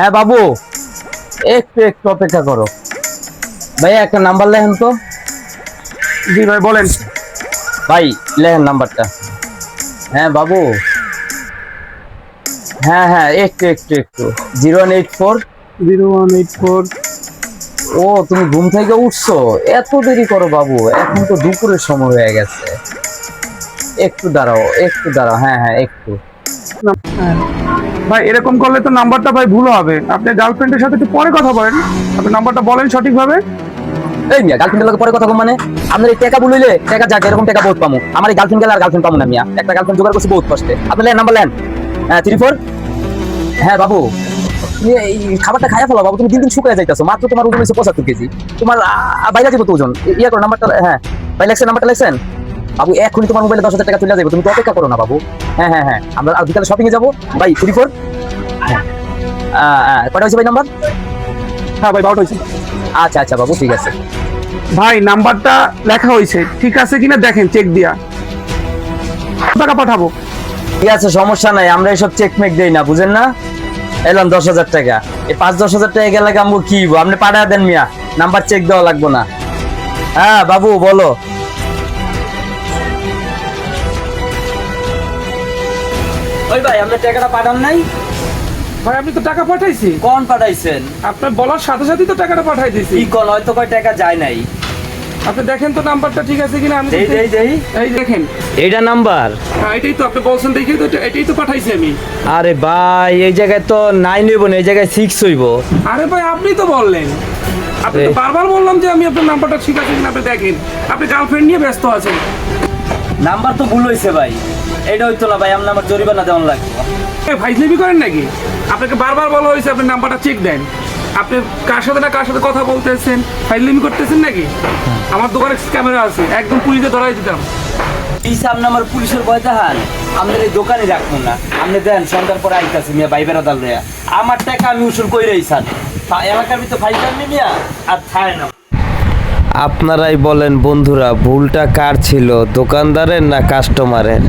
হ্যাঁ বাবু, একটু একটু অপেক্ষা করো। ভাই একটা নাম্বার লেখেন তো। জি ভাই বলেন। ভাই লেখেন নাম্বারটা। হ্যাঁ বাবু, হ্যাঁ হ্যাঁ একটু একটু একটু 0184। 0184। ও তুমি ঘুম থেকে উঠছো, এত দেরি করো বাবু, এখন তো দুপুরের সময় হয়ে গেছে। একটু দাঁড়াও একটু দাঁড়াও, হ্যাঁ হ্যাঁ একটু। হ্যাঁ। ভাই এরকম করলে তো নাম্বারটা ভাই ভুল হবে। আপনি গার্লফ্রেন্ডের সাথে একটু পরে কথা বলেন, আপনি নাম্বারটা বলেন সঠিকভাবে। এই মিয়া গার্লফ্রেন্ডের লোকে পরে কথা কম মানে? আপনার এই টাকা বলিলে টাকা যাক, এরকম টাকা বহুত পামু। আমার এই গার্লফ্রেন্ড গেলে আর গার্লফ্রেন্ড পামু না মিয়া, একটা গার্লফ্রেন্ড জোগাড় করছি বহুত কষ্টে। আপনি লেন নাম্বার লেন। 34। হ্যাঁ বাবু, তুমি এই খাবারটা খাইয়া ফেলো বাবু, তুমি দিন দিন শুকিয়ে যাইতেছো। মাত্র তোমার ওজন হয়েছে 75 কেজি, তোমার বাইরে যাবো তো ওজন। ইয়া করো নাম্বারটা। হ্যাঁ ভাই লেখছেন, নাম্বারটা লেখছেন বাবু। এখনই তোমার মোবাইলে 10,000 টাকা চলে যাবে, তুমি তো অপেক্ষা করো না বাবু। হ্যাঁ হ্যাঁ হ্যাঁ, আমরা বিকালে শপিং এ যাবো। ভাই 34। হ্যাঁ কটা হয়েছে ভাই নাম্বার? হ্যাঁ ভাই 12টা হয়েছে। আচ্ছা আচ্ছা বাবু, ঠিক আছে। ভাই নাম্বারটা লেখা হয়েছে, ঠিক আছে কিনা দেখেন চেক দিয়া। টাকা পাঠাবো। ঠিক আছে, সমস্যা নাই, আমরা এসব চেক মেক দেই না, বুঝেন না। এলাম 10,000 টাকা, এই 5-10,000 টাকা গেলে আমগো কি আপনি পাঠা দেন মিয়া, নাম্বার চেক দেওয়া লাগবো না। হ্যাঁ বাবু বলো। ওই ভাই আপনি টাকাটা পাঠান নাই? ভাই আপনি তো টাকা পাঠাইছি, কোন পাঠাইছেন? আপনার বলার সাথে সাথেই তো টাকাটা পাঠাই দিয়েছি। কি কোন, হয়তো কয় টাকা যায় নাই। আপনি দেখেন তো নাম্বারটা ঠিক আছে কিনা। আমি দেই দেই দেই, এই দেখেন, এইটা নাম্বার। হ্যাঁ এটাই তো আপনি বলছেন, দেখেই তো এটাই তো পাঠাইছি আমি। আরে ভাই এই জায়গায় তো 9 হইব না, এই জায়গায় 6 হইব। আরে ভাই আপনি তো বললেন, আপনি তো বারবার বললাম যে আমি আপনার নাম্বারটা ঠিক আছে কিনা আপনি দেখেন। আপনি গার্লফ্রেন্ড নিয়ে ব্যস্ত আছেন। নাম্বার তো ভুল হইছে ভাই, এটা হইতো না ভাই, আমার জরিমানা দেওয়ান লাগবে। ফাইজলামি করেন নাকি? আপনাকে বারবার বলা হয়েছে আপনি নাম্বারটা চেক দেন। আপনি কার সাথে না কার সাথে কথা বলতেছেন, ফাইজলামি করতেছেন নাকি? আমার দোকানে ক্যামেরা আছে, একদম পুলিশে ধরাই দিতাম। এই সামনে আমার পুলিশের ভয় দেখান, আমাদের এই দোকানে রাখবো না। আপনি দেন, সন্ধ্যার পরে আইতাছি মিয়া, ভাই বেড়া দাল রেয়া আমার টাকা আমি উসুল কই রইছান এলাকার ভিতরে ফাইজার মিয়া আর থায় না। আপনারাই বলেন বন্ধুরা, ভুলটা কার ছিল, দোকানদারের না কাস্টমারের?